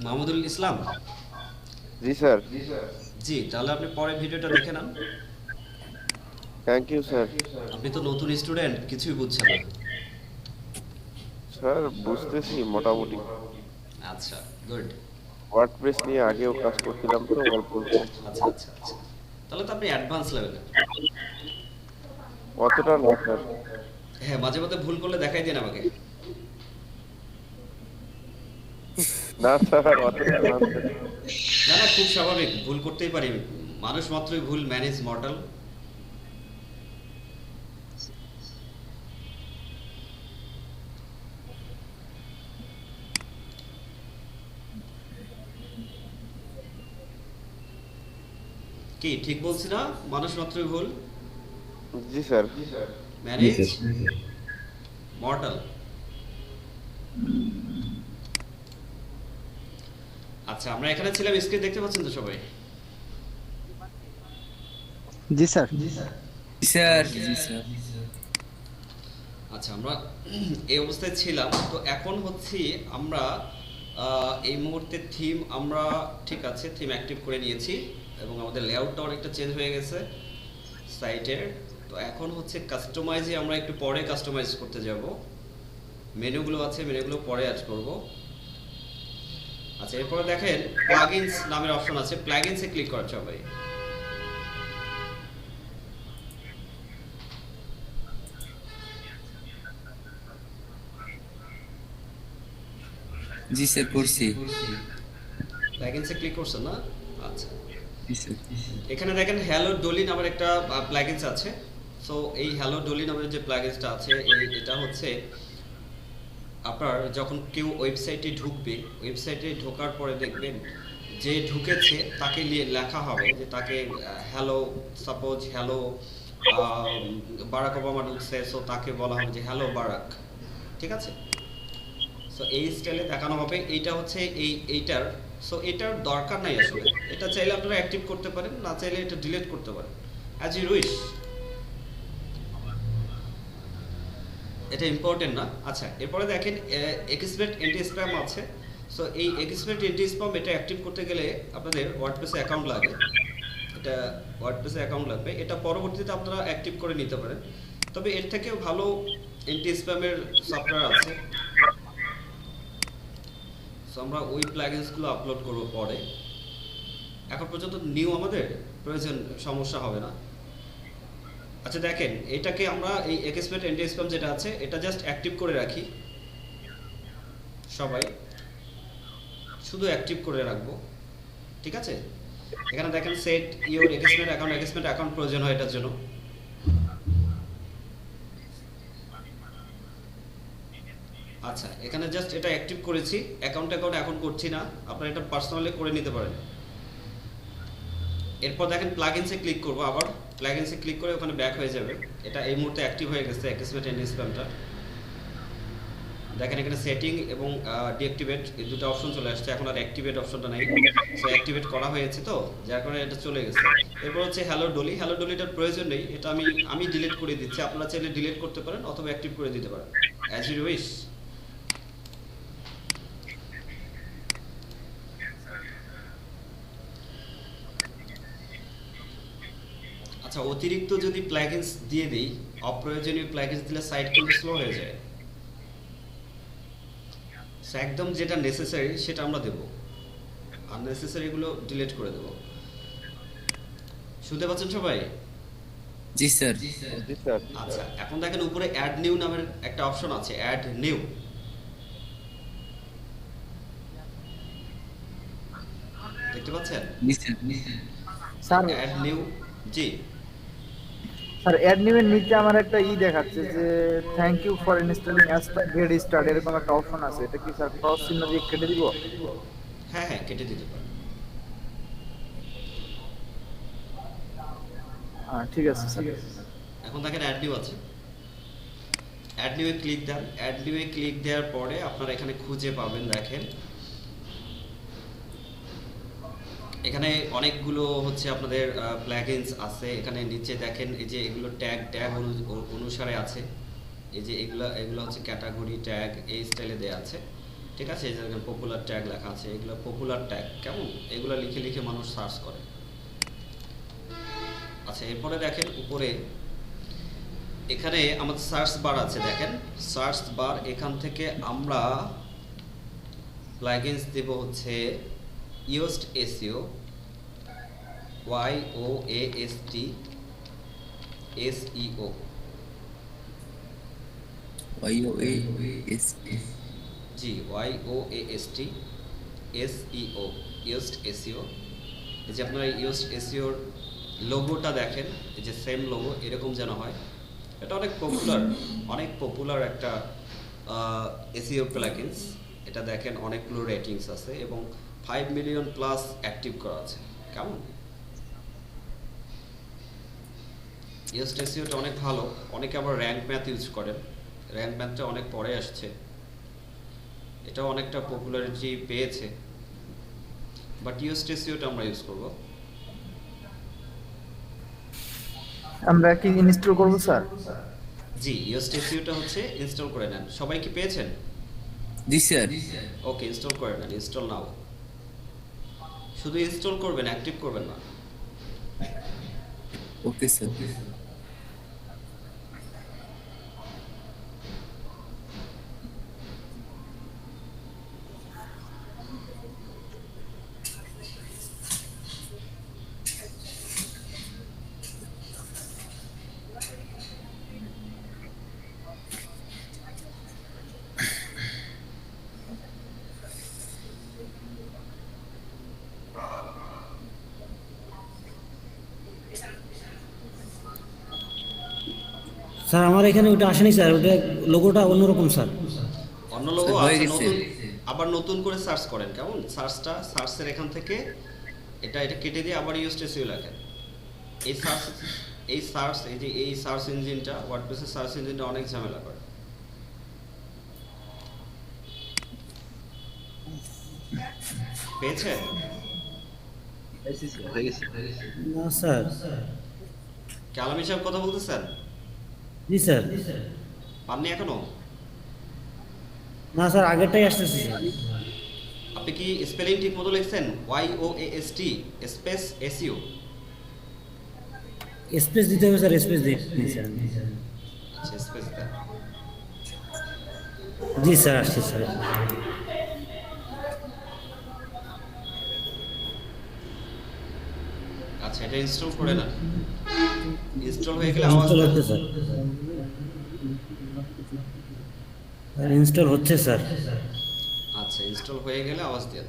মাহমুদুল ইসলাম। জি sir. জি, তাহলে আপনি পরে ভিডিওটা দেখে নেন। Thank you sir. আপনি তো নতুন স্টুডেন্ট, কিছুই বুঝছেন না। স্যার বুঝতেছি মোটামুটি। আচ্ছা, গুড। ওয়ার্ডপ্রেস নিয়ে আগেও কাজ করছিলাম তো অল্প অল্প। আচ্ছা আচ্ছা আচ্ছা, তাহলে তো আপনি অ্যাডভান্স লেভেলে। অতটা না স্যার। হ্যাঁ, মাঝে মধ্যে ভুল করলে দেখাই দিন আমাকে। না স্যার, অতটা না স্যার। না না, খুব স্বাভাবিক, ভুল করতেই পারি। মানুষ মাত্রই ভুল, ম্যানেজ মর্টাল। কি ঠিক বলছি না? মানুষ মাত্রই ভুল, জি স্যার। জি ম্যানেজ স্যার। মর্টাল। আচ্ছা, আমরা এখানে ছিলাম, স্ক্রিন দেখতে পাচ্ছেন তো সবাই? জি স্যার। জি স্যার। জি স্যার। আচ্ছা, আমরা এই অবস্থায় ছিলাম তো এখন হচ্ছে আমরা এই মুহূর্তে থিম আমরা ঠিক আছে, থিম অ্যাক্টিভ করে নিয়েছি এবং আমাদের লেআউটটা অনেকটা চেঞ্জ হয়ে গেছে সাইটের। তো এখন হচ্ছে কাস্টমাইজে আমরা একটু পরে কাস্টমাইজ করতে যাব। মেনুগুলো আছে, মেনুগুলো পরে অ্যাড করব। আচ্ছা, এরপরে দেখেন প্লাগইনস নামের অপশন আছে, প্লাগইনসে ক্লিক করা সবাই। জি স্যার, করছি। প্লাগইনসে ক্লিক করছেন না? আচ্ছা, জি স্যার। এখানে দেখেন হ্যালো ডলি নামের একটা প্লাগইনস আছে। সো এই হ্যালো ডলি নামের যে প্লাগইনসটা আছে, এটা হচ্ছে আপনার যখন কেউ ওয়েবসাইটে ঢুকবে, ওয়েবসাইটে ঢোকার পরে দেখবেন যে ঢুকেছে তাকে নিয়ে লেখা হবে যে তাকে hello, suppose hello Barack Obama ঢুকছে, সো তাকে বলা হবে যে হ্যালো বারাক। ঠিক আছে, সো এই স্টাইলে দেখানো হবে। এইটা হচ্ছে এইটার, সো এটার দরকার নাই আসলে। এটা চাইলে আপনারা অ্যাক্টিভ করতে পারেন, না চাইলে এটা ডিলিট করতে পারেন, অ্যাজ ইউ উইশ। এটা ইম্পর্টেন্ট না। আচ্ছা, এরপরে দেখেন এক্সপেক্ট এন্টি স্প্যাম আছে। সো এই এক্সপেক্ট এন্টি স্প্যাম এটা অ্যাক্টিভ করতে গেলে আপনাদের ওয়ার্ডপ্রেসে অ্যাকাউন্ট লাগে। এটা ওয়ার্ডপ্রেসে অ্যাকাউন্ট লাগবে, এটা পরবর্তীতে আপনারা অ্যাক্টিভ করে নিতে পারেন। তবে এর থেকেও ভালো এন্টি স্প্যামের সফটওয়্যার আছে। সো আমরা ওই প্লাগইনসগুলো আপলোড করব পরে। এখন পর্যন্ত নিউ আমাদের প্রয়োজন, সমস্যা হবে না। আচ্ছা দেখেন, এটাকে আমরা এই এক্সপেক্ট এন্টি স্প্যাম যেটা আছে এটা জাস্ট অ্যাক্টিভ করে রাখি সবাই, শুধু অ্যাক্টিভ করে রাখবো। ঠিক আছে, এখানে দেখেন সেট ইওর এক্সপেন্ট অ্যাকাউন্ট প্রয়োজন হয় এটার জন্য। আচ্ছা, এখানে জাস্ট এটা অ্যাক্টিভ করেছি, অ্যাকাউন্ট এখন করছি না, আপনারা এটা পার্সোনালি করে নিতে পারেন। এরপর দেখেন প্লাগইনসে ক্লিক করব, আবার প্লাগইনসে ক্লিক করে ওখানে ব্যাক হয়ে যাবে। এটা এই মুহূর্তে অ্যাক্টিভ হয়ে গেছে এক্সপেক্ট এন্টি স্প্যামটা। দেখেন এখানে সেটিং এবং ডিঅ্যাক্টিভেট এই দুটো অপশন চলে আসছে, এখন আর অ্যাক্টিভেট অপশনটা নাই। সো অ্যাক্টিভেট করা হয়েছে তো, যার কারণে এটা চলে গেছে। এরপর হচ্ছে হ্যালো ডলি, হ্যালো ডলিটার প্রয়োজন নেই, এটা আমি ডিলিট করে দিচ্ছি। আপনারা চাইলে ডিলিট করতে পারেন অথবা অ্যাক্টিভ করে দিতে পারেন, অ্যাজ ইউ উইশ। আচ্ছা, অতিরিক্ত যদি প্লাগইনস দিয়ে দেই, অপ্রয়োজনীয় প্লাগইনস দিলে সাইট কিন্তু স্লো হয়ে যায়। সো একদম যেটা নেসেসারি সেটা আমরা দেবো, আননেসেসারি গুলো ডিলিট করে দেবো। শুনতে পাচ্ছেন সবাই? জি স্যার। জি স্যার। আচ্ছা, এখন দেখেন উপরে অ্যাড নিউ নামের একটা অপশন আছে, অ্যাড নিউ। দেখতে পাচ্ছেন? জি স্যার। Sir, add new. জি। স্যার অ্যাডমিনের নিচে আমার একটা দেখাচ্ছে যে thank you for installing as get start, এরকম একটা অপশন আছে। এটা কি স্যার ক্রস চিহ্ন দিয়ে কেটে দিব? হ্যাঁ হ্যাঁ, কেটে দিতে পারেন। ঠিক আছে স্যার। এখন দেখেন অ্যাড নিউ আছে, অ্যাড নিউ এ ক্লিক দেন। অ্যাড নিউ এ ক্লিক দেওয়ার পরে আপনারা এখানে খুঁজে পাবেন, দেখেন এখানে অনেকগুলো হচ্ছে আপনাদের প্লাগইনস আছে। এখানে নিচে দেখেন এই যে এগুলো ট্যাগ ট্যাগ অনুসারে আছে। এই যে এগুলো এগুলো হচ্ছে ক্যাটাগরি ট্যাগ, এই স্টাইলে দেওয়া আছে। ঠিক আছে, এই যে পপুলার ট্যাগ লেখা আছে, এগুলো পপুলার ট্যাগ, কেমন, এগুলো লিখে লিখে মানুষ সার্চ করে। আচ্ছা, এরপরে দেখেন উপরে এখানে আমাদের সার্চ বার আছে, দেখেন সার্চ বার, এখান থেকে আমরা প্লাগইনস দেব হচ্ছে used SEO, YOAST SEO, YOAST জি YOAST SEO, ইউজড এসইও। এই যে আপনারা ইউজড এসইওর লোগোটা দেখেন, এই যে সেম লোগো এরকম যেন হয়। এটা অনেক পপুলার একটা এসইও প্লাগইনস। এটা দেখেন অনেকগুলো রেটিংস আছে এবং 5 মিলিয়ন প্লাস অ্যাক্টিভ করা আছে, কেমন। ইউজড এসইওটা অনেক ভালো, অনেকে আবার র্যাঙ্ক ম্যাথ ইউজ করেন, র্যাঙ্ক ম্যাথটা অনেক পরে আসছে, এটাও অনেকটা পপুলারিটি পেয়েছে, বাট ইউজড এসইওটা আমরা ইউজ করব। আমরা কি ইনস্টল করব স্যার? জি, ইউজড এসইওটা হচ্ছে ইনস্টল করে নেন। সবাই কি পেয়েছেন? জি স্যার। ওকে, ইনস্টল করে নেন, ইনস্টল নাও। শুধু ইনস্টল করবেন, অ্যাক্টিভ করবেন না। Okay sir. স্যার আমার এখানে ওটা আসেনি স্যার, ওটা লোগোটা অন্যরকম স্যার। অন্য লোগো হয়ে আছে, গেছে। নতুন আবার নতুন করে সার্চ করেন, কেমন। সার্চের এখান থেকে এটা কেটে দিয়ে আবার ইউজড এসইও লেখেন। এই সার্চ ইঞ্জিনটা, ওয়ার্ডপ্রেসের সার্চ ইঞ্জিনটা অনেক ঝামেলা করে। পেয়েছেন? না স্যার। কালামি সাহেব কথা বলতেছেন? জি স্যার। পাননি এখনো? না স্যার, আগেরটাই আসতেছে স্যার। আপনি কি স্পেলিং ঠিক মতো লিখছেন? YOAST space SEO? স্পেস দিতে হবে স্যার, স্পেস দিই স্যার। আচ্ছা, স্পেস দেন। জি স্যার, আসছে স্যার। আচ্ছা, এটা ইনস্টল করে না, ইনস্টল হয়ে গেলে আওয়াজ ইনস্টল দেন। হচ্ছে স্যার, ইনস্টল হচ্ছে স্যার। আচ্ছা, ইনস্টল হয়ে গেলে আওয়াজ দেন।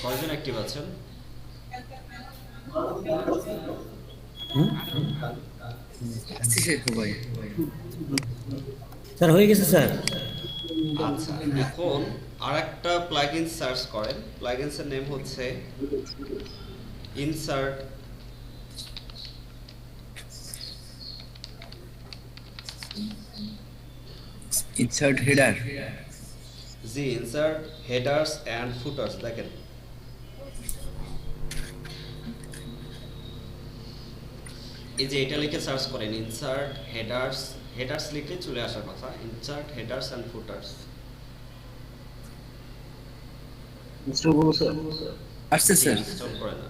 কয়জন অ্যাক্টিভ আছেন? আসছি স্যার ভাই। স্যার হয়ে গেছে স্যার। আচ্ছা, এখন আরেকটা প্লাগইন সার্চ করেন। প্লাগইনসের নেম হচ্ছে insert insert header. Insert headers and footers. দেখেন এই যে এটা লিখে সার্চ করেন, ইনসার্ট হেডার্স লিখে চলে আসার কথা, ইনসার্ট হেডার্স অ্যান্ড ফুটার্স। আসছে স্যার। ইনস্টল করে না।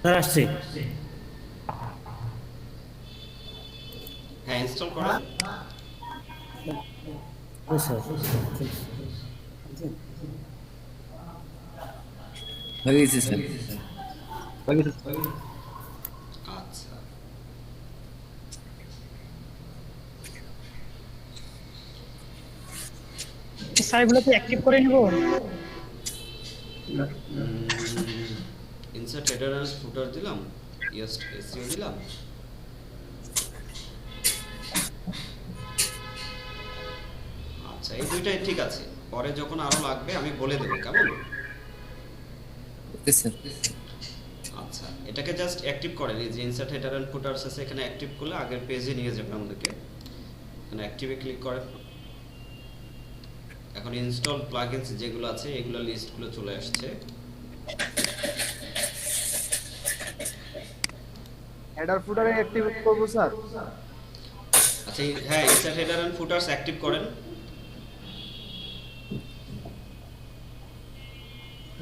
স্যার আসছে। হ্যাঁ, ইনস্টল করেন। ও স্যার, হয়ে গেছে স্যার। আচ্ছা, সাইটগুলোকে অ্যাক্টিভ করে নিব। ইনসার্ট হেডার অ্যান্ড ফুটার দিলাম, ইউজড এসইও দিলাম। আচ্ছা, এই দুইটাই ঠিক আছে, পরে যখন আরো লাগবে আমি বলে দেবো, কেমন। Okay sir. আচ্ছা, এটাকে জাস্ট অ্যাক্টিভ করেন। এই যে ইনসার্ট হেডার এন্ড ফুটারস আছে, এখানে অ্যাক্টিভ করলে আগের পেজে নিয়ে যাবে আমাদেরকে। এখানে অ্যাক্টিভে ক্লিক করেন। এখন ইনস্টল প্লাগইনস যেগুলো আছে এগুলো লিস্টগুলো চলে আসছে। হেডার ফুটারে অ্যাক্টিভেট করবো স্যার? আচ্ছা হ্যাঁ, ইনসার্ট হেডার এন্ড ফুটারস অ্যাক্টিভ করেন।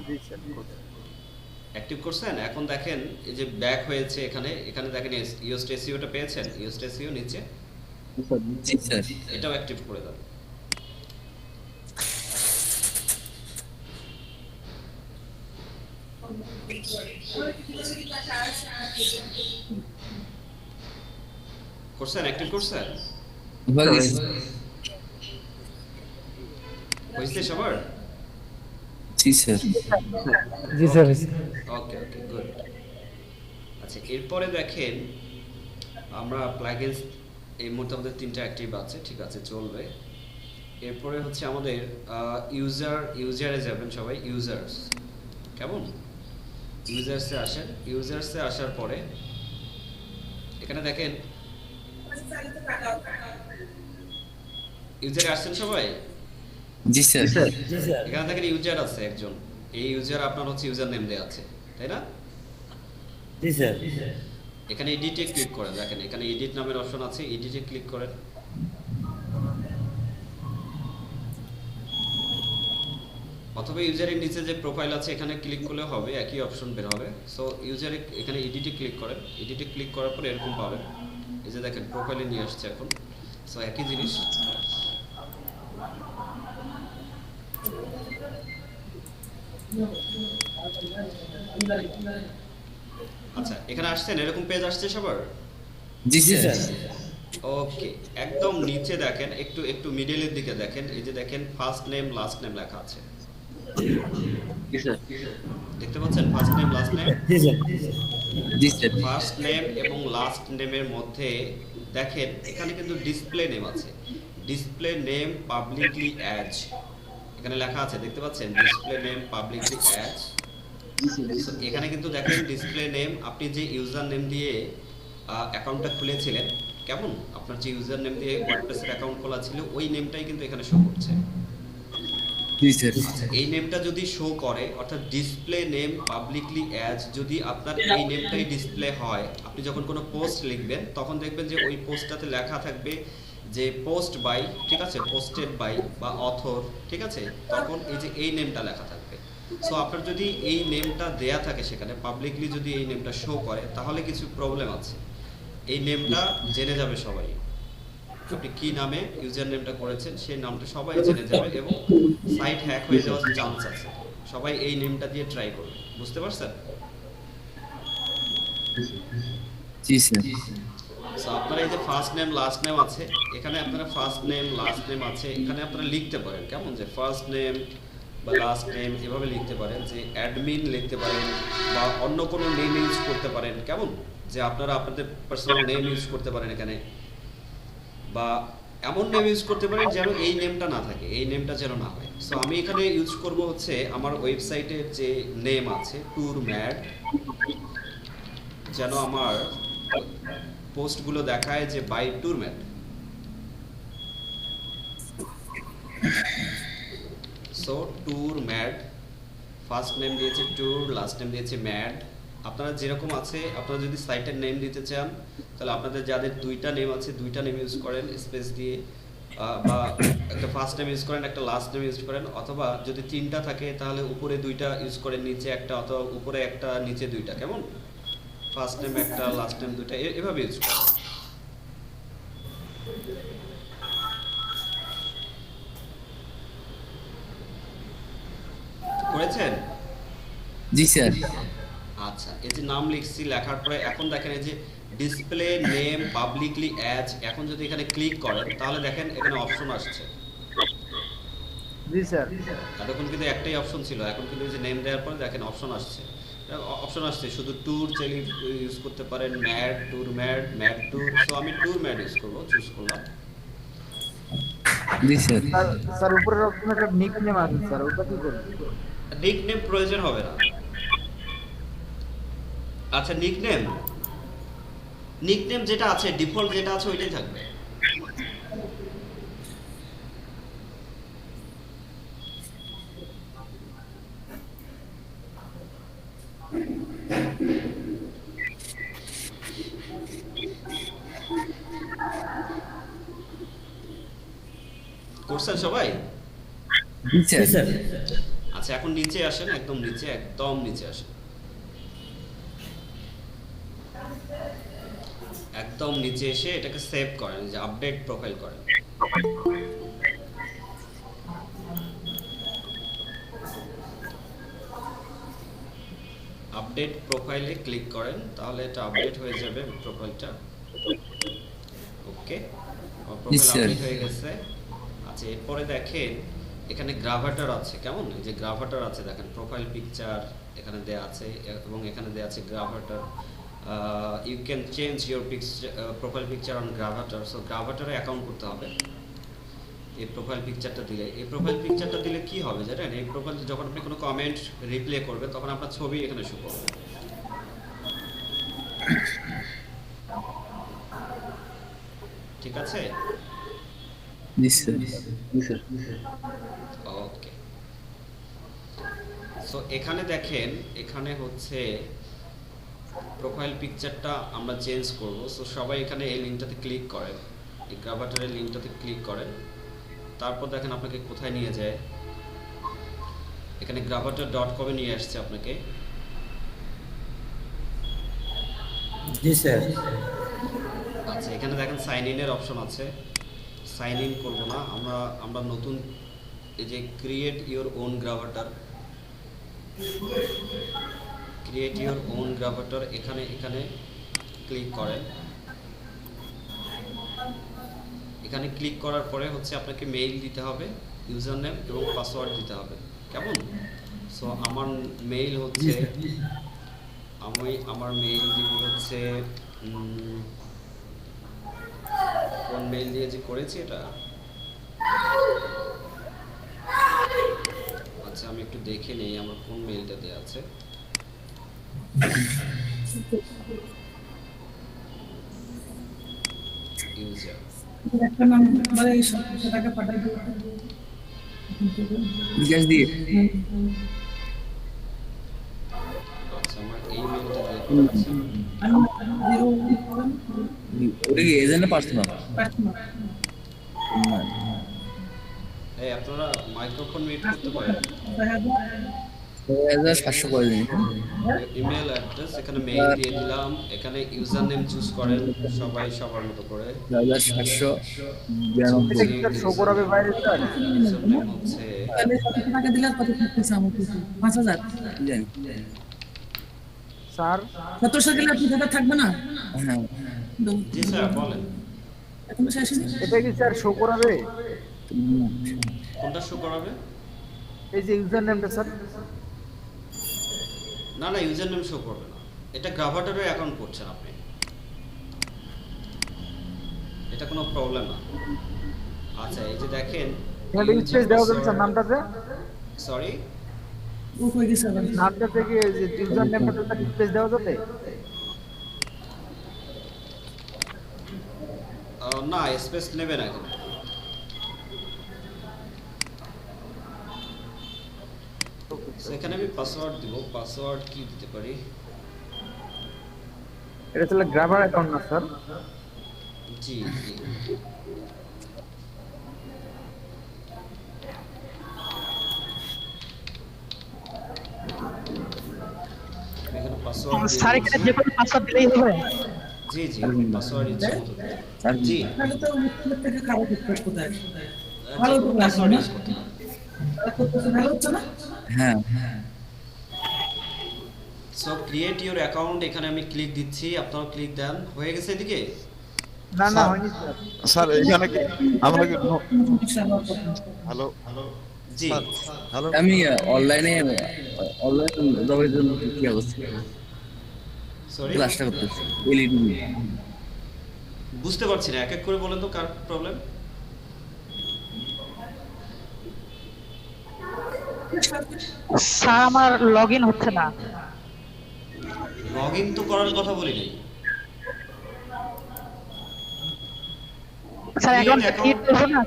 জি স্যার করছি। অ্যাক্টিভ করছেন? এখন দেখেন এই যে ব্যাক হয়েছে এখানে, এখানে দেখেন ইউজড এসইওটা পেয়েছেন, ইউজড এসইও নিচে, জি স্যার। এটাও অ্যাক্টিভ করে দেন। করছেন? অ্যাক্টিভ করছেন? হয়ে গেছে। হয়েছে সবার? জি স্যার। জি স্যার। ওকে ওকে গুড। আচ্ছা এরপরে দেখেন আমরা প্লাগইনস এই মুহূর্তে আমাদের 3টা অ্যাক্টিভ আছে, ঠিক আছে চলবে। এরপরে হচ্ছে আমাদের ইউজারে যাবেন সবাই, ইউজার্স, কেমন? ইউজার্সে আসেন, ইউজার্সে আসার পরে এখানে দেখেন ইউজারে আসছেন সবাই? জি স্যার। জি স্যার। এখানে দেখেন ইউজার আছে একজন, এই ইউজার আপনার হচ্ছে ইউজার নেম দেওয়া আছে, তাই না? জি স্যার। এখানে এডিটে ক্লিক করেন, দেখেন এখানে এডিট নামের অপশন আছে, এডিটে ক্লিক করেন। অথবা ইউজারের নিচে যে প্রোফাইল আছে এখানে ক্লিক করলে হবে, একই অপশন বের হবে। সো ইউজারে এখানে এডিটে ক্লিক করেন, এডিটে ক্লিক করার পরে এরকম পাবেন, এই যে দেখেন প্রোফাইলে নিয়ে আসছে এখন। সো একই জিনিস। আচ্ছা এখানে আসছেন, এরকম পেজ আসছে সবার? জি জি স্যার। স্যার। ওকে, একদম নিচে দেখেন, একটু একটু মিডলের দিকে দেখেন, এই যে দেখেন ফার্স্ট নেম লাস্ট নেম লেখা আছে, জি স্যার। দেখতে পাচ্ছেন? ফার্স্ট নেম লাস্ট নেম, জি স্যার। জি স্যার। ফার্স্ট নেম এবং লাস্ট নেমের মধ্যে দেখেন এখানে কিন্তু ডিসপ্লে নেম আছে, ডিসপ্লে নেম পাবলিকলি অ্যাজ এখানে লেখা আছে, দেখতে পাচ্ছেন? Display name publicly as. So এখানে কিন্তু দেখেন ডিসপ্লে নেম, আপনি যে ইউজার নেম দিয়ে অ্যাকাউন্টটা খুলেছিলেন, কেমন? আপনার যে ইউজার নেম দিয়ে ওয়ার্ডপ্রেসের অ্যাকাউন্ট খোলা ছিল ওই নেমটাই কিন্তু এখানে শো করছে। জি স্যার। আচ্ছা এই নেমটা যদি শো করে, অর্থাৎ ডিসপ্লে নেম পাবলিকলি অ্যাজ, যদি আপনার এই নেমটাই ডিসপ্লে হয়, আপনি যখন কোনো পোস্ট লিখবেন তখন দেখবেন যে ওই পোস্টটাতে লেখা থাকবে যে পোস্ট বাই, ঠিক আছে, পোস্টেড বাই বা অথর, ঠিক আছে, তখন এই যে এই নেমটা লেখা থাকবে। সো আপনার যদি এই নেমটা দেয়া থাকে সেখানে পাবলিকলি, যদি এই নেমটা শো করে তাহলে কিছু প্রবলেম আছে, এই নেমটা জেনে যাবে সবাই, আপনি কি নামে ইউজার নেমটা করেছেন সেই নামটা সবাই জেনে যাবে এবং সাইট হ্যাক হয়ে যাওয়ার চান্স আছে। সবাই এই নেমটা দিয়ে ট্রাই করবে, বুঝতে পারছেন? জি স্যার। সো আপনারা এই যে ফার্স্ট নেম লাস্ট নেম আছে, এখানে আপনারা ফার্স্ট নেম লাস্ট নেম আছে, এখানে আপনারা লিখতে পারেন, কেমন? যে ফার্স্ট নেম বা লাস্ট নেম এভাবে লিখতে পারেন, যে অ্যাডমিন লিখতে পারেন বা অন্য কোনো নেম ইউজ করতে পারেন, কেমন? যে আপনারা আপনাদের পার্সোনাল নেম ইউজ করতে পারেন এখানে, বা এমন নেম ইউজ করতে পারেন যেন এই নেমটা না থাকে, এই নেমটা যেন না হয়। সো আমি এখানে ইউজ করব হচ্ছে আমার ওয়েবসাইটের যে নেম আছে ট্যুর ম্যাড, যেন আমার পোস্টগুলো দেখায় যে by tour mad. So tour mad, first name দিয়েছে ট্যুর, লাস্ট নেম দিয়েছে ম্যাড। আপনারা যেরকম আছে, আপনারা যদি সাইটের নেম দিতে চান তাহলে আপনাদের যাদের দুইটা নেম আছে দুইটা নেম ইউজ করেন স্পেস দিয়ে, বা একটা ফার্স্ট নেম ইউজ করেন, একটা লাস্ট নেম ইউজ করেন, অথবা যদি তিনটা থাকে তাহলে উপরে দুইটা ইউজ করেন, নিচে একটা, অথবা উপরে একটা নিচে দুইটা, কেমন? ফার্স্ট নেম একটা লাস্ট নেম দুইটা, এভাবে ইউজ করেন। করেছেন? জি স্যার। আচ্ছা এই যে নাম লিখছি, লেখার পরে এখন দেখেন এই যে ডিসপ্লে নেম পাবলিকলি অ্যাজ, এখন যদি এখানে ক্লিক করেন তাহলে দেখেন এখানে অপশন আসছে। জি স্যার। এতক্ষণ কিন্তু একটাই অপশন ছিল, এখন কিন্তু এই যে নেম দেওয়ার পরে দেখেন অপশন আসছে, অপশন আসছে শুধু ট্যুর চাইলে ইউজ করতে পারেন, mad, tour mad, mad tour. So আমি ট্যুর ম্যাড ইউজ করবো, চুজ করলাম। জি স্যার। স্যার স্যার উপরের অপশনে একটা নিক নেম আছে স্যার, ওটা কি করব? নিক নেম প্রয়োজন হবে না। আচ্ছা নিকনেম, নিকনেম যেটা আছে ডিফল্ট যেটা আছে ওইটাই থাকবে। করছেন সবাই? জি জি স্যার স্যার। আচ্ছা এখন নিচে আসেন, একদম নিচে, একদম নিচে আসেন, একদম নিচে এসে এটাকে সেভ করেন, যে আপডেট প্রোফাইল করেন। আপডেট প্রোফাইলে ক্লিক করেন, তাহলে এটা আপডেট হয়ে যাবে প্রোফাইলটা। ওকে, প্রোফাইল স্যার। আপডেট হয়ে গেছে। আচ্ছা এরপরে দেখেন এখানে গ্রাভাটার আছে, কেমন? এই যে গ্রাভাটার আছে দেখেন, প্রোফাইল পিকচার এখানে দেয়া আছে এবং এখানে দেয়া আছে Gravatar. You can change your profile picture on Gravatar. So গ্রাভাটারে অ্যাকাউন্ট করতে হবে। এই প্রোফাইল পিকচারটা দিলে, এই প্রোফাইল পিকচারটা দিলে কি হবে জানেন? এই প্রোফাইল যখন আপনি কোনো কমেন্ট রিপ্লে করবেন তখন আপনার ছবি এখানে শো করবে। ঠিক আছে? জি স্যার জি স্যার ওকে, সো এখানে দেখেন, এখানে হচ্ছে প্রোফাইল পিকচারটা আমরা চেঞ্জ করব। সো সবাই এখানে এই লিঙ্কটাতে ক্লিক করেন, এই গ্রাভাটারের লিঙ্কটাতে ক্লিক করেন। তারপর দেখেন আপনাকে কোথায় নিয়ে যায়, এখানে gravatar.com এ নিয়ে আসছে আপনাকে। জি স্যার। আচ্ছা এখানে দেখেন সাইন ইনের অপশন আছে। সাইন ইন করবো না আমরা, আমরা নতুন এই যে create your own Gravatar, create your own Gravatar, এখানে এখানে ক্লিক করেন। এখানে ক্লিক করার পরে হচ্ছে আপনাকে মেইল দিতে হবে, ইউজার নেম এবং পাসওয়ার্ড দিতে হবে, কেমন? সো আমার মেইল হচ্ছে, আমি আমার মেইল দিব হচ্ছে কোন মেইল দিয়ে যে করেছি এটা, আচ্ছা আমি একটু দেখে নেই আমার কোন মেইলটা দেওয়া আছে। ইউজার, একটা নাম্বারে 700 টাকা পাঠাই দিও। বিকাশ দিয়ে আচ্ছা আমার এই মেইলটা দিয়ে করেছি। ওটা কি এজেন্টে পার্সোনাল এই আপনারা মাইক্রোফোন মিউট করতে পারেন। 700 করে দিন ইমেল অ্যাড্রেস এখানে মেইল দিয়ে দিলাম, এখানে ইউজার নেম চুজ করেন সবাই সবার মতো করে। 700 এটা কি স্যার শো করাবে বাইরে স্যার? ইউজার নেম হচ্ছে তাহলে 700 টাকা দিলে কত থাকতেছে আমার কাছে? 5000 জানি স্যার 700 দিলে 2000 থাকবে না? হ্যাঁ জি স্যার বলেন, এখনো শেষ হয়নি? এটা কি স্যার শো করাবে? কোনটা শো করাবে? এই যে ইউজার নেমটা স্যার। না না ইউজার নেম শো করবে না, এটা গ্রাভাটারে অ্যাকাউন্ট করছেন আপনি, এটা কোনো প্রবলেম না। আচ্ছা এই যে দেখেন এটা স্পেস দেওয়া যাবে স্যার নামটাতে? সরি ও কই গেছে আবার? নামটা থেকে যে ইউজার নেমটাতে স্যার স্পেস দেওয়া যাবে? না স্পেস নেবে না এখন। এখানে আমি পাসওয়ার্ড দিব, পাসওয়ার্ড কি দিতে পারি? এটা স্যার গ্রাভার অ্যাকাউন্ট না স্যার? জি জি এখানে পাসওয়ার্ড স্যার এখানে যে কোনো পাসওয়ার্ড দিলেই হবে? জি জি পাসওয়ার্ড ইচ্ছে মতো দিতে স্যার জি তাহলে তো মুখের থেকে খারাপ হচ্ছে কোথায়? ভালো তো পাসওয়ার্ড লাগছে ইউজ না? করতে হবে। ভালো হচ্ছে না? হ্যাঁ সো ক্রিয়েট ইওর অ্যাকাউন্ট, এখানে আমি ক্লিক দিচ্ছি, আপনারাও ক্লিক দেন। হয়ে গেছে এদিকে? না না হয়নি স্যার। স্যার এখানে কি আমরা কি হ্যালো জি হ্যালো আমি অনলাইনে জবের জন্য কি অবস্থা সরি ক্লাসটা করতেছি এলইডি বুঝতে পারছি না, এক এক করে বলেন তো কার প্রবলেম। স্যার আমার লগইন হচ্ছে না। লগ ইন তো করার কথা বলি নাই। স্যার অ্যাকাউন্ট Create ক্রিয়েট করব না,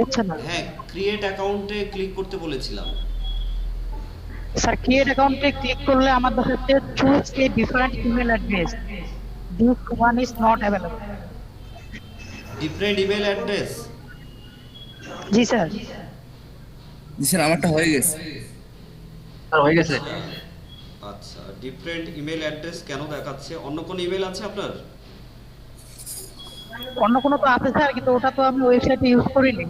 হচ্ছে না। হ্যাঁ ক্রিয়েট অ্যাকাউন্টে ক্লিক করতে বলেছিলাম। স্যার ক্রিয়েট অ্যাকাউন্টে ক্লিক করলে আমার দেখাচ্ছে choose a different email address, this one is not available. Different email address. G sir. জি স্যার আমারটা হয়ে গেছে। হয়ে গেছে। আচ্ছা, ডিফারেন্ট ইমেল অ্যাড্রেস কেন দেখাচ্ছে? অন্য কোনো ইমেল আছে আপনার? অন্য কোনো তো আছে স্যার, কিন্তু ওটা তো আমি ওয়েবসাইটে ইউজ করিনি।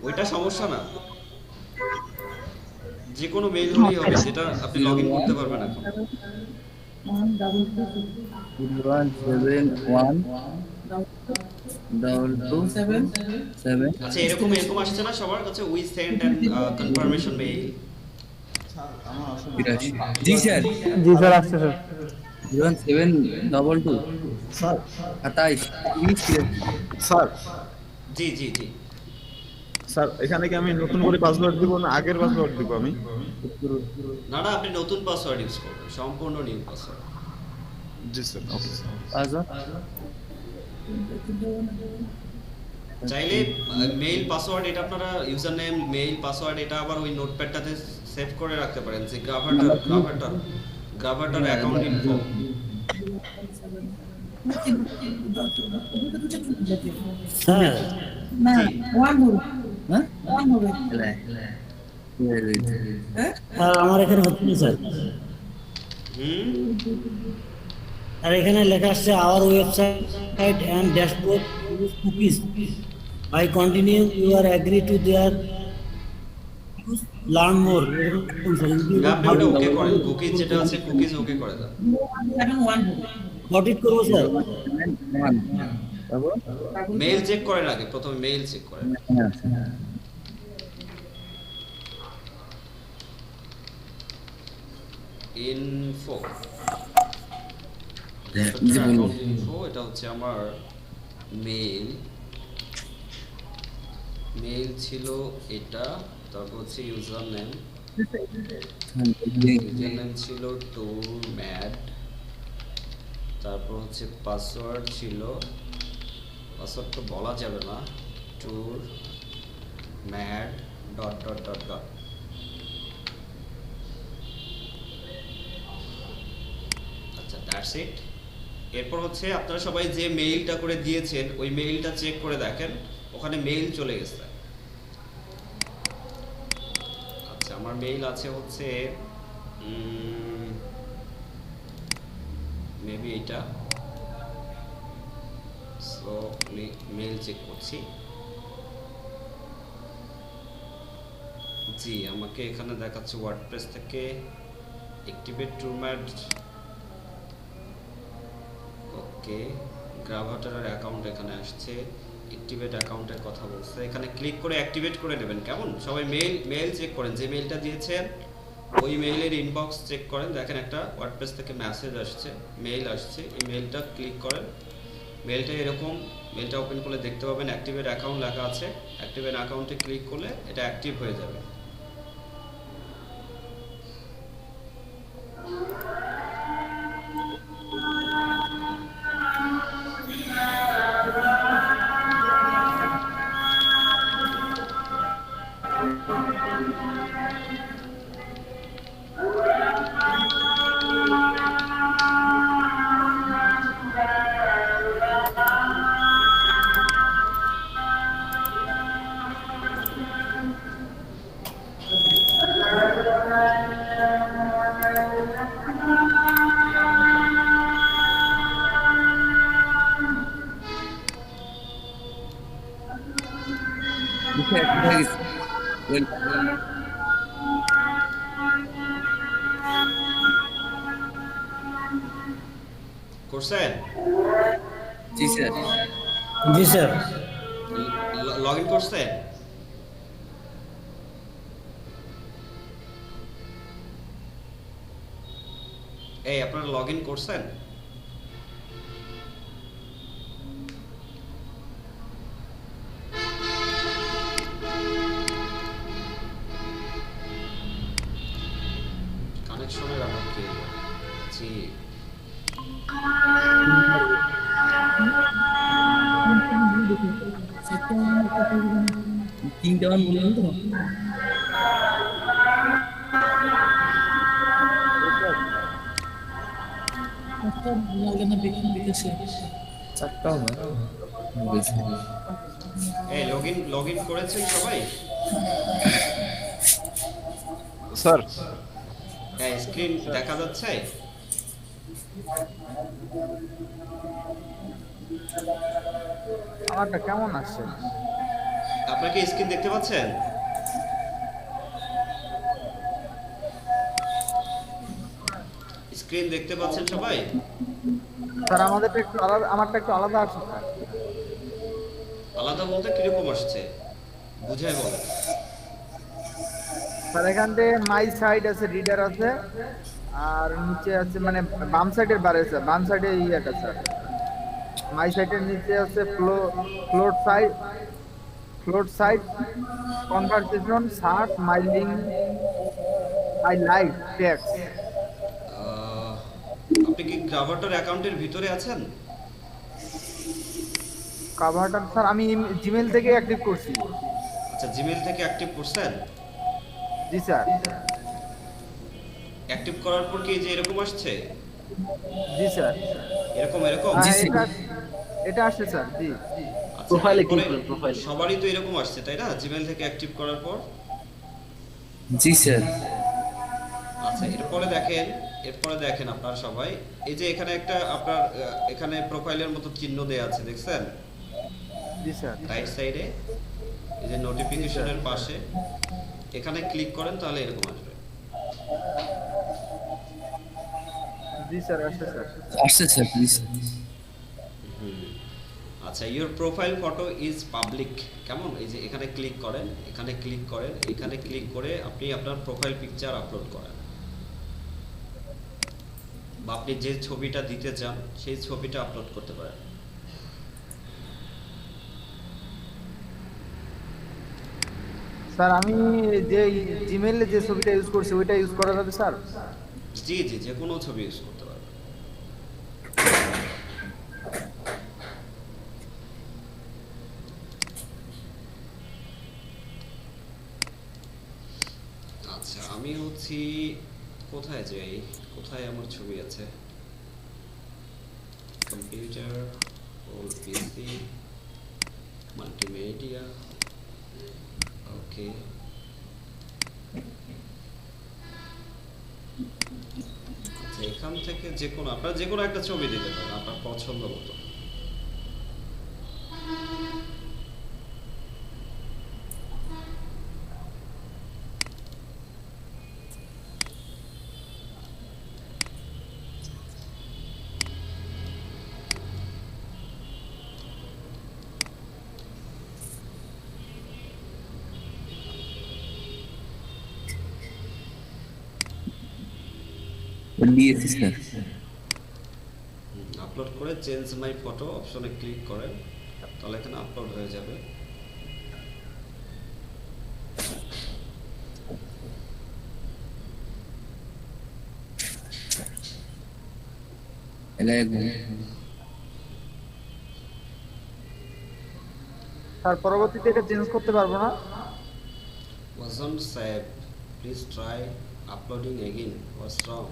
ওইটা সমস্যা না, যে কোনো মেইল হলেই হবে, যেটা আপনি লগ ইন করতে পারবেন এখন। 1712277। আচ্ছা, এরকম এরকম আসছে না সবার কাছে, we send and confirmation mail? G sir. জি স্যার, আসছে স্যার। 01722 স্যার 27 30 স্যার জি জি জি। স্যার, এখানে কি আমি নতুন করে পাসওয়ার্ড দিব না আগের পাসওয়ার্ড দিব আমি? না না, আপনি নতুন পাসওয়ার্ড ইউজ করবেন, সম্পূর্ণ নিউ পাসওয়ার্ড। জি স্যার, ওকে স্যার। চাইলে মেইল পাসওয়ার্ড এটা আপনারা ইউজার নেম মেইল পাসওয়ার্ড এটা আবার ওই নোটপ্যাডটাতে সেভ করে রাখতে পারেন, যে গ্রাভাটার অ্যাকাউন্ট ইনফো। স্যার জি। আর আমার এখানে হচ্ছে না স্যার। হুম। আর এখানে লেখা আসছে our website and dashboard use cookies. I continue you are agree to their learn more. আপনি ওটা ওকে করেন, কুকিজ যেটা আছে কুকিজ ওকে করে দেন। অডিট করবো স্যার। মেইল চেক করেন আগে, প্রথমে মেইল চেক করেন। ইনফো ইনফো, এটা হচ্ছে আমার মেইল। মেইল ছিল এটা, তারপর হচ্ছে ইউজার নেম ছিল টুর ম্যাড, তারপর হচ্ছে পাসওয়ার্ড ছিল, পাসওয়ার্ড তো বলা যাবে না, টুর ম্যাড ডট ডট ডট ডট। আচ্ছা, দ্যাটস ইট। এরপর হচ্ছে আপনারা সবাই যে মেইলটা করে দিয়েছেন ওই মেইলটা চেক করে দেখেন, ওখানে মেইল চলে গেছে। আচ্ছা, আমার মেইল আছে হচ্ছে মেবি এটা। সো আমি মেইল চেক করছি। জি, আমাকে এখানে দেখাচ্ছে ওয়ার্ডপ্রেস থেকে অ্যাক্টিভেট টুরম্যাট। ওকে, গ্রাভাটারের অ্যাকাউন্ট এখানে আসছে, অ্যাক্টিভেট অ্যাকাউন্টের কথা বলছে, এখানে ক্লিক করে অ্যাক্টিভেট করে নেবেন। কেমন? সবাই মেইল চেক করেন, যে মেইলটা দিয়েছেন ওই মেইলের ইনবক্স চেক করেন, দেখেন একটা ওয়ার্ডপ্রেস থেকে মেসেজ আসছে, মেইল আসছে, এই মেইলটা ক্লিক করেন। মেইলটা এরকম, মেইলটা ওপেন করলে দেখতে পাবেন অ্যাক্টিভেট অ্যাকাউন্ট লেখা আছে। অ্যাক্টিভেট অ্যাকাউন্টে ক্লিক করলে এটা অ্যাক্টিভ হয়ে যাবে। করছেন? জি স্যার। জি স্যার। লগ ইন করছেন? এই আপনারা লগ ইন করছেন? কানেকশনের আবার কি? জি, তিনটা মান বললেন তো? চারটাও না বেশি। এই লগইন করেছেন সবাই? স্যার হ্যাঁ, স্ক্রিন দেখা যাচ্ছে? আমারটা কেমন আসছে? আপনারা কি স্ক্রিন দেখতে পাচ্ছেন? স্ক্রিন দেখতে পাচ্ছেন সবাই? স্যার আমাদেরটা একটু আলাদা, আমারটা একটু আলাদা আসছে স্যার। আলাদা বলতে কিরকম আসছে বুঝাই বলেন। স্যার এখান থেকে মাই সাইড আছে, রিডার আছে, আর নিচে আছে মানে বাম সাইডের বারে স্যার, বাম সাইডে ইয়েটা স্যার, মাই সাইডের নিচে আছে float side conversation search my link I like text. আপনি কি গ্রাভাটার অ্যাকাউন্টের ভিতরে আছেন? কাভারটা স্যার আমি জিমেল থেকে অ্যাক্টিভ করছি। আচ্ছা, জিমেইল থেকে অ্যাক্টিভ করছেন? জি স্যার। অ্যাক্টিভ করার পর কি যে এরকম আসছে? জি স্যার। এরকম জি, হ্যাঁ, স্যার। এটা আসছে স্যার। জি আচ্ছা, প্রোফাইলে এরপরে ক্লিক করুন, প্রোফাইলে। সবারই তো এরকম আসছে তাই না, জিমেইল থেকে অ্যাক্টিভ করার পর? জি স্যার। আচ্ছা, এরপরে দেখেন আপনারা সবাই, এই যে এখানে একটা আপনার এখানে প্রোফাইলের মতো চিহ্ন দেয়া আছে, দেখছেন? জি স্যার। রাইট সাইডে এই যে নোটিফিকেশনের পাশে এখানে ক্লিক করেন, তাহলে এরকম আসবে। জি স্যার, আসছে স্যার। আসছে স্যার প্লিজ। আচ্ছা, your profile photo is public, কেমন? এই যে এখানে ক্লিক করেন, এখানে ক্লিক করে আপনি আপনার প্রোফাইল পিকচার আপলোড করেন, বা আপনি যে ছবিটা দিতে চান সেই ছবিটা আপলোড করতে পারেন। স্যার আমি যে জিমেইলে যে ছবিটা ইউজ করছি ওইটা ইউজ করা যাবে স্যার? জি জি, যে কোনো ছবি ইউজ করতে পারবেন। আচ্ছা, আমি হচ্ছি, কোথায় যাই, কোথায় আমার ছবি আছে? কম্পিউটার, ওল্ড পিসি, মাল্টিমিডিয়া, ওকে। আচ্ছা, এখান থেকে আপনারা যে কোনো একটা ছবি দিতে পারেন আপনার পছন্দ মতো। দিয়েছি স্যার। আপলোড করে চেঞ্জ মাই ফটো অপশনে ক্লিক করেন, তাহলে এখানে আপলোড হয়ে যাবে। স্যার পরবর্তীতে এটা চেঞ্জ করতে পারবো না? wasn't saved, please try uploading again, what's wrong?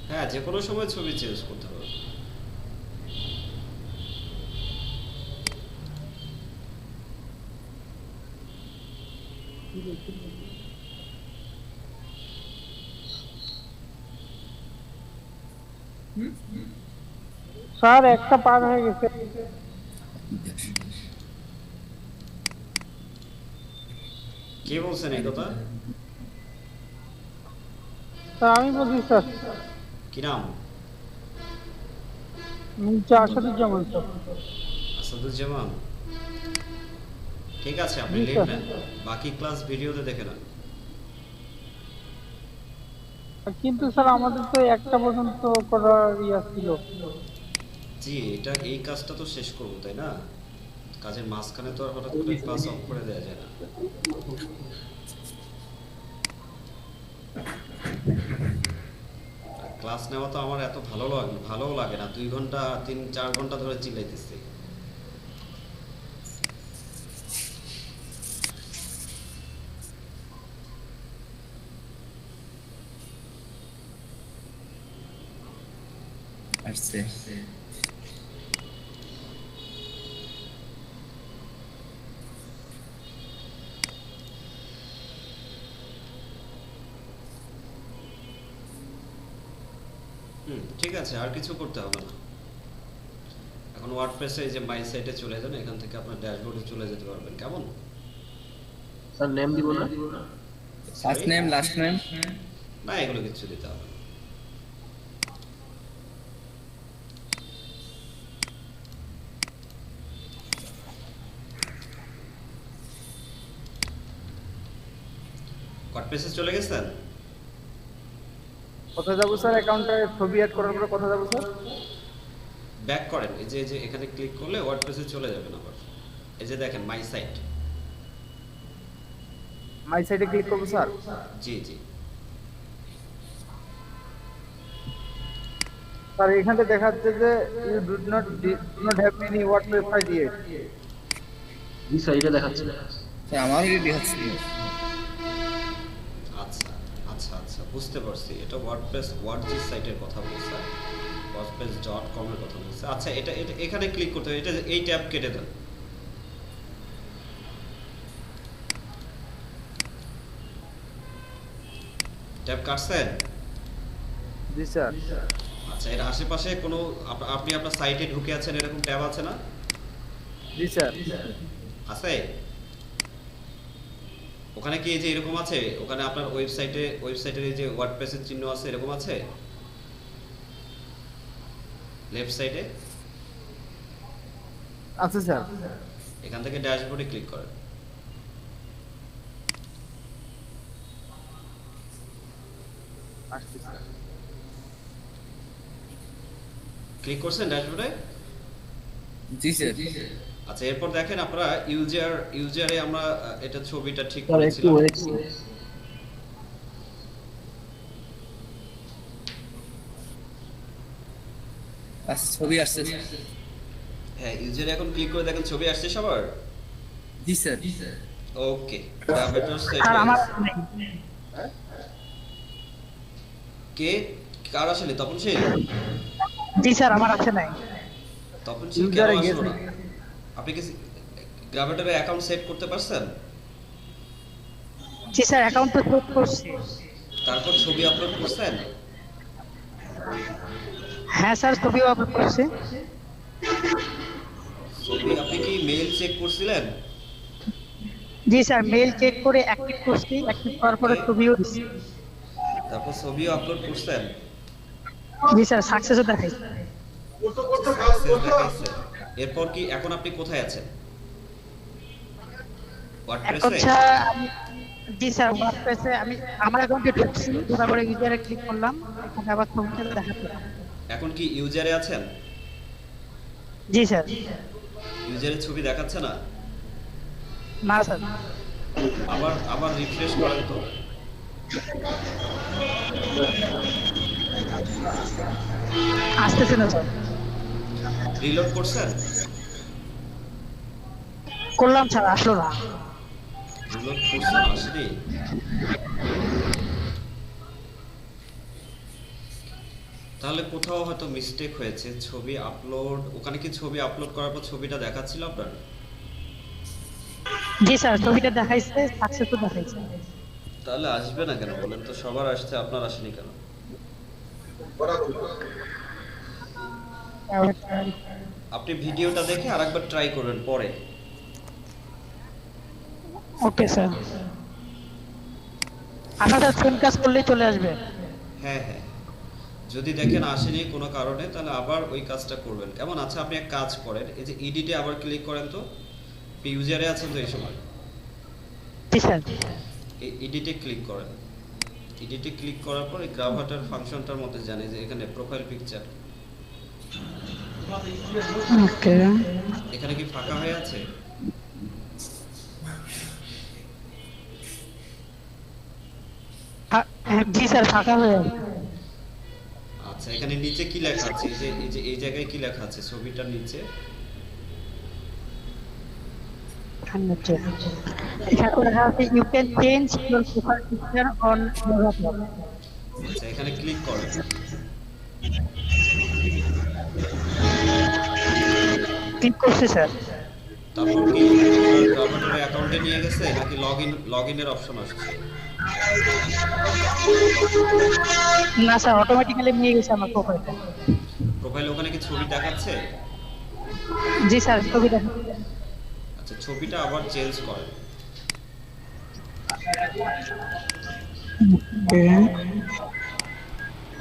হ্যাঁ, যে কোনো সময় ছবি চেঞ্জ করতে পারবেন। স্যার একটা পার হয়ে গেছে। কে বলছেন এই কথা? স্যার আমি বলছি স্যার, কি নাম? আসাদুজ্জামান স্যার। আসাদুজ্জামান, ঠিক আছে, আপনি জি, লিভ স্যার। নেন, বাকি ক্লাস ভিডিওতে দেখে নেন। কিন্তু স্যার আমাদের তো একটা পর্যন্ত করার ইয়া ছিল। জি, এই কাজটা তো শেষ করবো তাই না, কাজের মাঝখানে তো আর হঠাৎ করে ক্লাস অফ করে দেওয়া যায় না। ক্লাস নেওয়া তো আমার এত ভালোও লাগে না, 2 ঘন্টা 3-4 ঘন্টা ধরে চিল্লাইতেছি। আসছে। ঠিক আছে, আর কিছু করতে হবে না। এখন ওয়ার্ডপ্রেসে এই যে মাই সাইটে চলে যান, এখান থেকে আপনার ড্যাশবোর্ডে চলে যেতে পারবেন। কেমন? স্যার নেম দিব না? First name, last name. না, এগুলো কিছু দিতে হবে না। ওয়ার্ডপ্রেসে চলে গেছেন? কোথায় যাবো স্যার? অ্যাকাউন্টে ছবি অ্যাড করার পরে কোথায় যাবো স্যার? ব্যাক করেন, এই যে এখানে ক্লিক করলে ওয়ার্ডপ্রেসে চলে যাবেন আবার। এই যে দেখেন মাই সাইট। মাই সাইটে ক্লিক করবো স্যার? জি জি। স্যার এখানে দেখাচ্ছে যে you do not have any WordPress site yet. জি স্যার এটা দেখাচ্ছে। স্যার আমারও রেডি হচ্ছে। আচ্ছা আচ্ছা আচ্ছা, বুঝতে পারছি। এটা ওয়ার্ডপ্রেস ওয়ার্ডজি সাইটের কথা বলছে, wordpress.com এর কথা বলছে। আচ্ছা, এটা এখানে ক্লিক করতে হবে। এটা এই ট্যাব কেটে দেন। ট্যাব কাটছেন? জি স্যার। আচ্ছা, এর আশেপাশে কোনো আপনি আপনার সাইটে ঢুকে আছেন এরকম ট্যাব আছে না? জি স্যার। আছে? ওখানে কি এই যে এরকম আছে? ওখানে আপনার ওয়েবসাইটের এই যে ওয়ার্ডপ্রেসের চিহ্ন আছে, এরকম আছে লেফট সাইডে? আছে স্যার। এখান থেকে ড্যাশবোর্ডে ক্লিক করেন। আসছে স্যার। ক্লিক করছেন ড্যাশবোর্ডে? জি স্যার। আচ্ছা, এরপর দেখেন আপনারা ইউজারে আমরা এটা ছবিটা ঠিক স্যার একটু করেছিলাম। ওয়েট। আচ্ছা ছবি আসছে। হ্যাঁ, ইউজারে এখন ক্লিক করে দেখেন ছবি আসছে সবার। জি স্যার। ওকে, ডায়াবেটস সেট স্যার আমার কে কার আসলে তপন শীল? জি স্যার আমার আছে নাই। তপন শীল কেন ইউজারে আসলো গেছে। না? আপনি কি গ্রাভেটরের অ্যাকাউন্ট সেট করতে পারছেন? জি স্যার অ্যাকাউন্ট তো সেট করছি। তারপর ছবি আপলোড করছেন? হ্যাঁ স্যার ছবিও আপলোড করছি। ছবি আপনি কি মেইল চেক করছিলেন? জি স্যার মেইল চেক করে অ্যাক্টিভ করছি, অ্যাক্টিভ করার পরে ছবিও দিচ্ছি। তারপর ছবিও আপলোড করছেন? জি স্যার সাকসেসও দেখাইছে। Success দেখাইছে। এরপর কি এখন আপনি কোথায় আছেন? এখন ওয়ার্ডপ্রেসে? স্যার জি স্যার ওয়ার্ডপ্রেসে আমি আমার অ্যাকাউন্টে ঢুকছি, তারপরে ইউজারে ক্লিক করলাম, এখানে আবার ছবিটা দেখাচ্ছে। এখন কি ইউজারে আছেন? জি স্যার। ইউজারের ছবি দেখাচ্ছে না? না স্যার। আবার রিফ্রেশ করেন তো। আসতেছে না স্যার। রিলোড করছেন? করলাম স্যার আসলো না। রিলোড করছেন, আসেনি? তাহলে কোথাও হয়তো মিস্টেক হয়েছে। ছবি আপলোড, ওখানে কি ছবি আপলোড করার পর ছবিটা দেখাচ্ছিল আপনার? জি স্যার ছবিটা দেখাইছে, সাকসেসও দেখাইছে। তাহলে আসবে না কেন বলেন তো? সবার আসছে, আপনার আসেনি কেন? আপনি ভিডিওটা দেখে আরেকবার ট্রাই করবেন পরে। Okay sir. আপনাদের সেম কাজ করলেই চলে আসবে। হ্যাঁ হ্যাঁ, যদি দেখেন আসেনি কোনো কারণে, তাহলে আবার ওই কাজটা করবেন। কেমন? আচ্ছা, আপনি এক কাজ করেন, এই যে এডিটে আবার ক্লিক করেন তো। আপনি ইউজারে আছেন তো এই সময়? জি স্যার। এই এডিটে ক্লিক করেন। এডিটে ক্লিক করার পর এই গ্রাভাটার ফাংশনটার মধ্যে জানে যে এখানে প্রোফাইল পিকচার, ওকে। এখানে কি ফাঁকা হয়ে আছে? জি স্যার ফাঁকা হয়ে আছে। আচ্ছা, এখানে নিচে কি লেখা আছে? এই জায়গায় কি লেখা আছে ছবিটার নিচে? এখানে লেখা আছে you can change your profile picture on আচ্ছা, এখানে ক্লিক করেন। ক্লিক করছি স্যার। তারপর কি গ্রামারের অ্যাকাউন্টে নিয়ে গেছে নাকি লগইনের অপশন আসছে? না স্যার, অটোমেটিক্যালি নিয়ে গেছে আমার প্রোফাইলটা। প্রোফাইলে ওখানে কি ছবি দেখাচ্ছে? জি স্যার, ছবিটা। আচ্ছা, ছবিটা আবার চেঞ্জ করেন,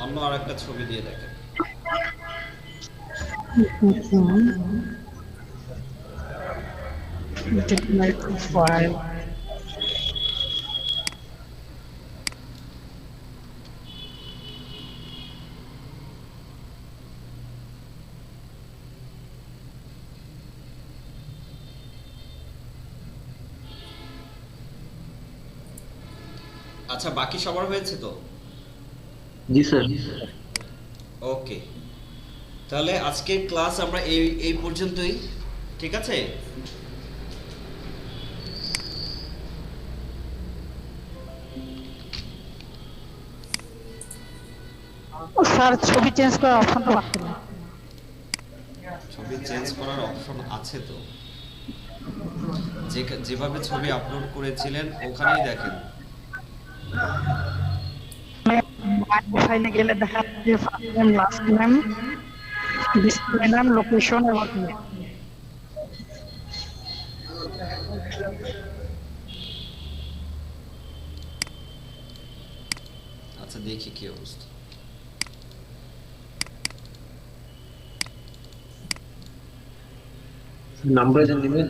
অন্য আর একটা ছবি দিয়ে দেখেন। ফাইল। আচ্ছা, বাকি সবার হয়েছে তো? জি স্যার। ওকে, তাহলে আজকের ক্লাস আমরা এই পর্যন্তই, ঠিক আছে? স্যার, ছবি চেঞ্জ করার অপশনটা পাচ্ছি না। ছবি চেঞ্জ করার অপশন আছে তো, যেভাবে ছবি আপলোড করেছিলেন ওখানেই দেখেন। ফাইলে গেলে দেখাচ্ছে first name, last name, display নাম, লোকেশন এবং ইমেল। আচ্ছা, দেখি কি অবস্থা। নাম্বার দিবেন।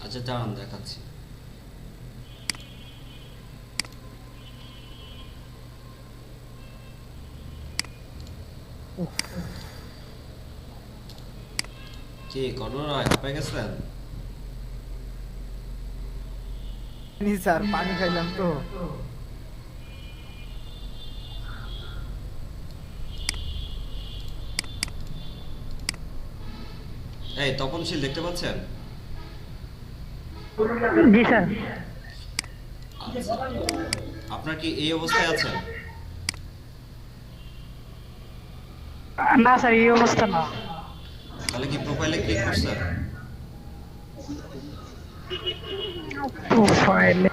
আচ্ছা, দাঁড়ান দেখাচ্ছি। কি কর্ণরা হাঁপায় গেছেন? স্যার পানি খাইলাম তো। এই তপনশীল দেখতে পাচ্ছেন? জি স্যার। আচ্ছা, আপনার কি এই অবস্থায় আছেন? না স্যার, এই অবস্থা না। তাহলে কি প্রোফাইলে ক্লিক করছেন? প্রোফাইলে,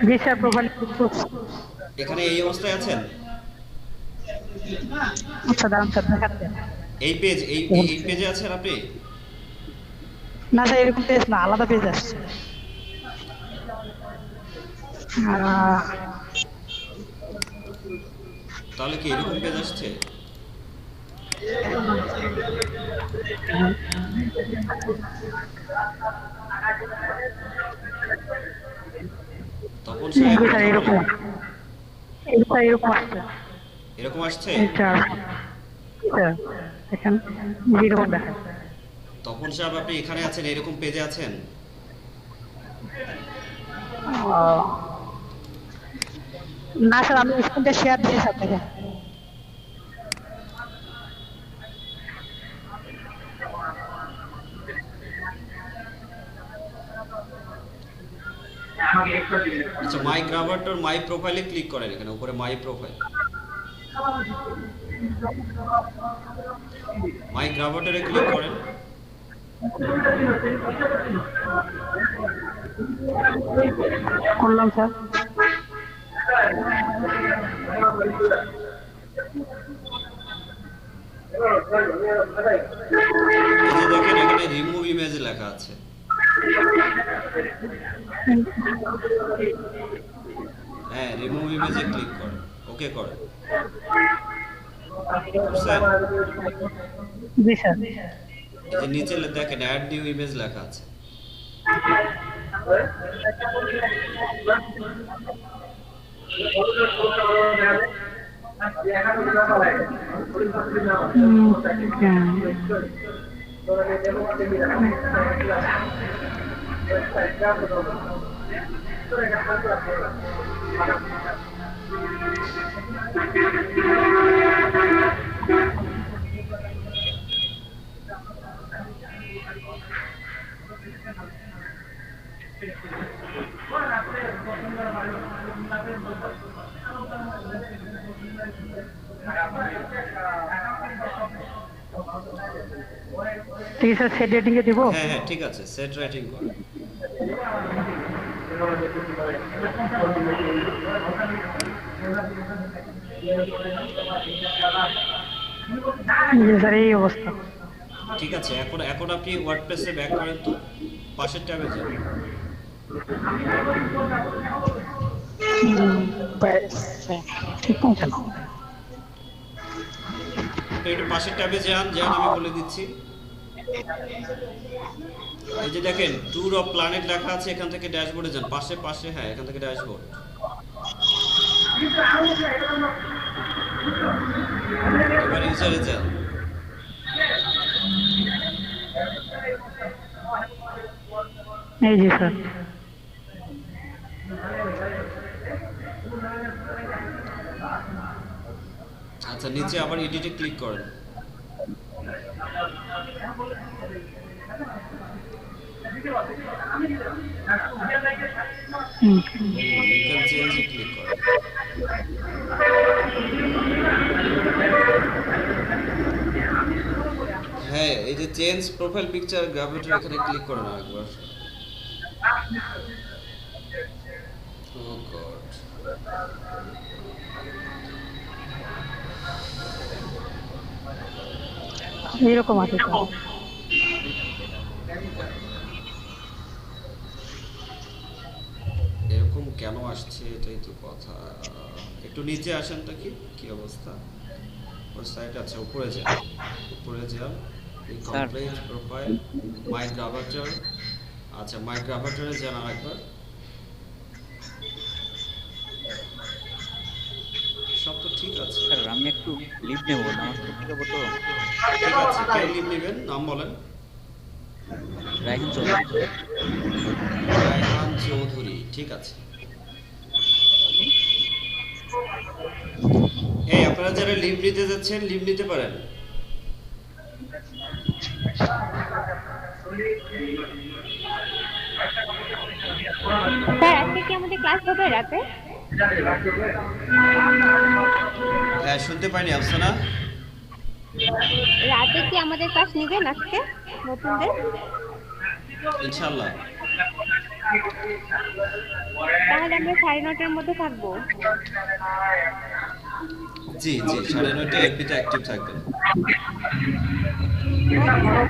জি স্যার, প্রোফাইলে ক্লিক করছি। এখানে এই অবস্থায় আছেন? আচ্ছা, দাঁড়ান স্যার, দেখাচ্ছে। এই পেজে আছেন আপনি? না স্যার, এরকম পেজ না, আলাদা পেজ আসছে। তাহলে কি এরকম পেজ আসছে? তপন সাহেব, জি স্যার, এরকম এরকম আসছে। এরকম আসছে? স্যার, এখানে এরকম দেখাচ্ছে। তপন সাহেব, আপনি এখানে আছেন, এরকম পেজে আছেন? না স্যার, আমি স্ক্রিনটা শেয়ার দিয়েছি আপনাকে। আচ্ছা, মাই গ্রামার মাই প্রোফাইলে ক্লিক করেন, এখানে উপরে মাই প্রোফাইল, মাই গ্রামারে ক্লিক করেন। করলাম স্যার। এই যে দেখেন, এখানে রিমুভ ইমেজ লেখা আছে। হ্যাঁ, রিমুভ ইমেজে ক্লিক করেন, ওকে করেন। বুঝছেন? জি স্যার। এই যে নিচে দেখেন অ্যাড নিউ ইমেজ লেখা আছে। ঠিক আছে সেট রেটিং এ দিব। হ্যাঁ হ্যাঁ ঠিক আছে, সেট রাইটিং কর। জি স্যার এই অবস্থা। ঠিক আছে, এখন এখন আপনি ওয়ার্ডপ্রেসে ব্যাক করেন তো, পাশের ট্যাবে যান। ঠিক না কেন? তো একটু পাশের ট্যাবে যান, আমি বলে দিচ্ছি। এই যে দেখেন ট্যুর অফ প্ল্যানেট লেখা আছে, এখান থেকে ড্যাশবোর্ডে যান, পাশে পাশে, হ্যাঁ এখান থেকে ড্যাশবোর্ড। এবার ইউজারে যান। এই জি স্যার। আচ্ছা, নিচে আবার এডিটে ক্লিক করেন। লিঙ্ক চেঞ্জে ক্লিক করেন। হ্যাঁ, এই যে চেঞ্জ প্রোফাইল পিকচার গ্রাভিটার, এখানে ক্লিক করেন আরেকবার। ও গড, এরকম আছে স্যার। এরকম কেন আসছে এটাই তো কথা। একটু নিচে আসেন তো, কি অবস্থা ওর সাইট। আচ্ছা, উপরে যান, এই কমপ্লিট প্রোফাইল মাই গ্রাভাটার। আচ্ছা, মাই গ্রাভাটারে যান আরেকবার। সব তো ঠিক আছে। স্যার আমি একটু লিভ নেব, নামাজ পড়তে যাবো তো। ঠিক আছে, কে লিভ নেবেন নাম বলেন। রায়হান চৌধুরী। রায়হান চৌধুরী, ঠিক আছে। এই আপনারা যারা লিভ নিতে যাচ্ছেন, লিভ নিতে পারেন। স্যার আজকে কি আমাদের ক্লাস হবে রাতে? হ্যাঁ, শুনতে পাইনি আফসানা। রাতে কি আমাদের ক্লাস নেবেন আজকে নতুনদের? ইনশাআল্লাহ। তাহলে আমরা 9:30টার মধ্যে থাকবো। জি 9:30টায় এফবিতে অ্যাক্টিভ থাকবেন।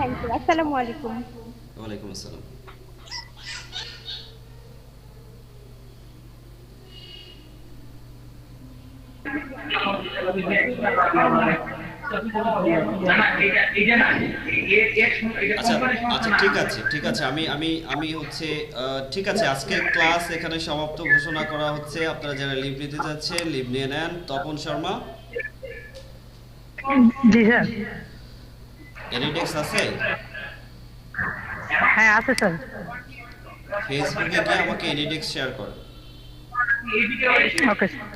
Thank you. আসসালামু আলাইকুম। ওয়ালাইকুম আসসালাম। আচ্ছা আচ্ছা, ঠিক আছে, আমি হচ্ছে ঠিক আছে, আজকের ক্লাস এখানে সমাপ্ত ঘোষণা করা হচ্ছে। আপনারা যারা লিভ নিতে যাচ্ছে লিভ নিয়ে নেন। তপন শর্মা, জি স্যার। এনিডেক্স আছে? হ্যাঁ আছে স্যার। ফেসবুকে গিয়ে আমাকে এনিডেক্স শেয়ার করেন। Okay sir.